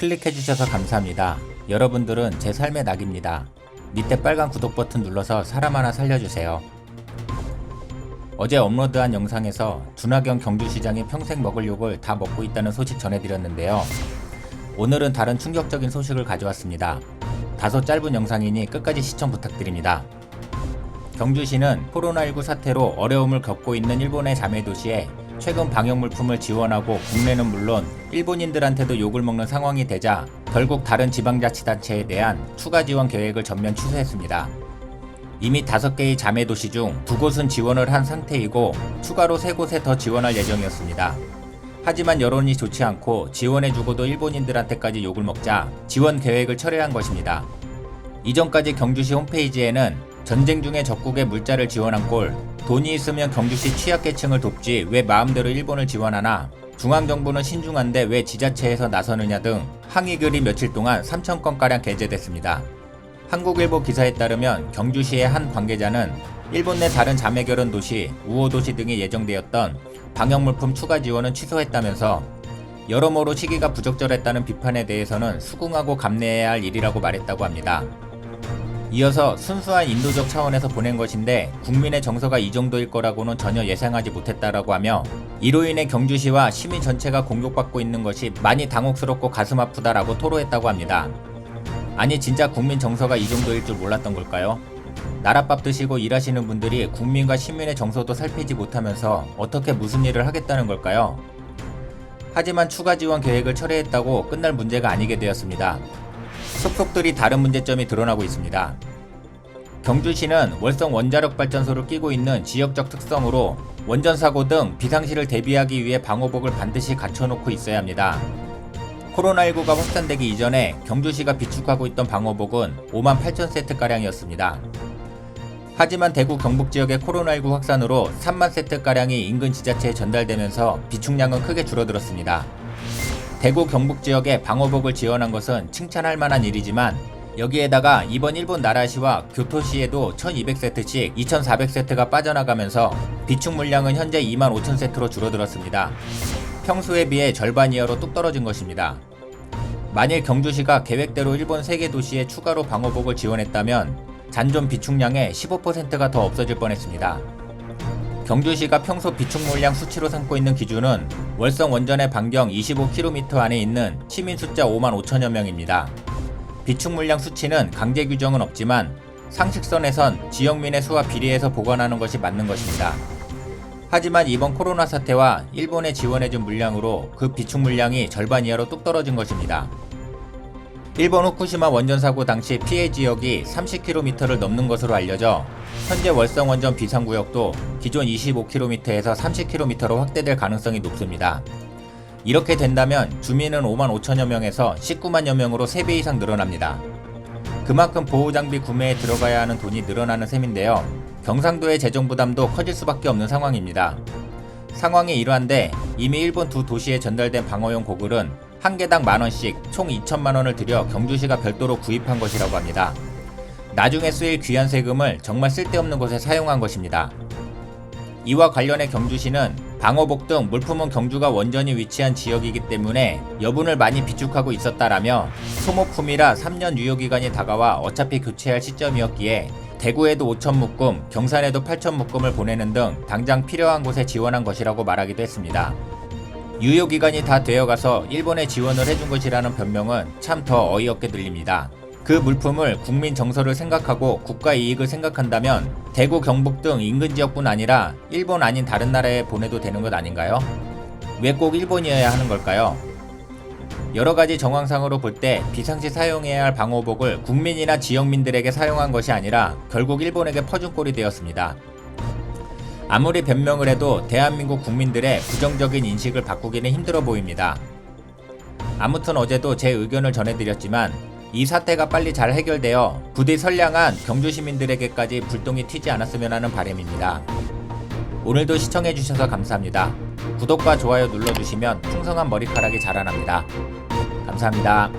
클릭해주셔서 감사합니다. 여러분들은 제 삶의 낙입니다. 밑에 빨간 구독 버튼 눌러서 사람 하나 살려주세요. 어제 업로드한 영상에서 준하경 경주시장이 평생 먹을 욕을 다 먹고 있다는 소식 전해드렸는데요. 오늘은 다른 충격적인 소식을 가져왔습니다. 다소 짧은 영상이니 끝까지 시청 부탁드립니다. 경주시는 코로나19 사태로 어려움을 겪고 있는 일본의 자매도시에 최근 방역 물품을 지원하고 국내는 물론 일본인들한테도 욕을 먹는 상황이 되자 결국 다른 지방자치단체에 대한 추가 지원 계획을 전면 취소했습니다. 이미 5개의 자매도시 중 2곳은 지원을 한 상태이고 추가로 3곳에 더 지원할 예정이었습니다. 하지만 여론이 좋지 않고 지원해주고도 일본인들한테까지 욕을 먹자 지원 계획을 철회한 것입니다. 이전까지 경주시 홈페이지에는 전쟁 중에 적국에 물자를 지원한 꼴, 돈이 있으면 경주시 취약계층을 돕지 왜 마음대로 일본을 지원하나, 중앙정부는 신중한데 왜 지자체에서 나서느냐 등 항의 글이 며칠 동안 3,000건가량 게재됐습니다. 한국일보 기사에 따르면 경주시의 한 관계자는 일본 내 다른 자매결연 도시, 우호도시 등이 예정되었던 방역물품 추가 지원은 취소했다면서 여러모로 시기가 부적절했다는 비판에 대해서는 수긍하고 감내해야 할 일이라고 말했다고 합니다. 이어서 순수한 인도적 차원에서 보낸 것인데 국민의 정서가 이 정도일 거라고는 전혀 예상하지 못했다라고 하며 이로 인해 경주시와 시민 전체가 공격받고 있는 것이 많이 당혹스럽고 가슴 아프다라고 토로했다고 합니다. 아니 진짜 국민 정서가 이 정도일 줄 몰랐던 걸까요? 나랏밥 드시고 일하시는 분들이 국민과 시민의 정서도 살피지 못하면서 어떻게 무슨 일을 하겠다는 걸까요? 하지만 추가 지원 계획을 철회했다고 끝날 문제가 아니게 되었습니다. 속속들이 다른 문제점이 드러나고 있습니다. 경주시는 월성 원자력발전소를 끼고 있는 지역적 특성으로 원전사고 등 비상시를 대비하기 위해 방호복을 반드시 갖춰놓고 있어야 합니다. 코로나19가 확산되기 이전에 경주시가 비축하고 있던 방호복은 58,000세트가량이었습니다. 하지만 대구 경북 지역의 코로나19 확산으로 3만 세트가량이 인근 지자체에 전달되면서 비축량은 크게 줄어들었습니다. 대구 경북 지역에 방호복을 지원한 것은 칭찬할 만한 일이지만 여기에다가 이번 일본 나라시와 교토시에도 1200세트씩 2400세트가 빠져나가면서 비축 물량은 현재 25,000세트로 줄어들었습니다. 평소에 비해 절반 이하로 뚝 떨어진 것입니다. 만일 경주시가 계획대로 일본 3개 도시에 추가로 방호복을 지원했다면 잔존 비축량의 15%가 더 없어질 뻔했습니다. 경주시가 평소 비축 물량 수치로 삼고 있는 기준은 월성 원전의 반경 25km 안에 있는 시민 숫자 55,000여 명입니다. 비축 물량 수치는 강제 규정은 없지만 상식선에선 지역민의 수와 비례해서 보관하는 것이 맞는 것입니다. 하지만 이번 코로나 사태와 일본에 지원해준 물량으로 그 비축 물량이 절반 이하로 뚝 떨어진 것입니다. 일본 후쿠시마 원전 사고 당시 피해 지역이 30km를 넘는 것으로 알려져 현재 월성 원전 비상구역도 기존 25km에서 30km로 확대될 가능성이 높습니다. 이렇게 된다면 주민은 55,000여 명에서 190,000여 명으로 3배 이상 늘어납니다. 그만큼 보호장비 구매에 들어가야 하는 돈이 늘어나는 셈인데요. 경상도의 재정 부담도 커질 수밖에 없는 상황입니다. 상황이 이러한데 이미 일본 2도시에 전달된 방어용 고글은 한 개당 만원씩 총 2천만원을 들여 경주시가 별도로 구입한 것이라고 합니다. 나중에 쓰일 귀한 세금을 정말 쓸데없는 곳에 사용한 것입니다. 이와 관련해 경주시는 방호복 등 물품은 경주가 원전이 위치한 지역이기 때문에 여분을 많이 비축하고 있었다라며 소모품이라 3년 유효기간이 다가와 어차피 교체할 시점이었기에 대구에도 5,000묶음, 경산에도 8,000묶음을 보내는 등 당장 필요한 곳에 지원한 것이라고 말하기도 했습니다. 유효기간이 다 되어가서 일본에 지원을 해준 것이라는 변명은 참 더 어이없게 들립니다. 그 물품을 국민 정서를 생각하고 국가 이익을 생각한다면 대구, 경북 등 인근 지역뿐 아니라 일본 아닌 다른 나라에 보내도 되는 것 아닌가요? 왜 꼭 일본이어야 하는 걸까요? 여러가지 정황상으로 볼 때 비상시 사용해야 할 방호복을 국민이나 지역민들에게 사용한 것이 아니라 결국 일본에게 퍼준 꼴이 되었습니다. 아무리 변명을 해도 대한민국 국민들의 부정적인 인식을 바꾸기는 힘들어 보입니다. 아무튼 어제도 제 의견을 전해드렸지만 이 사태가 빨리 잘 해결되어 부디 선량한 경주 시민들에게까지 불똥이 튀지 않았으면 하는 바람입니다. 오늘도 시청해주셔서 감사합니다. 구독과 좋아요 눌러주시면 풍성한 머리카락이 자라납니다. 감사합니다.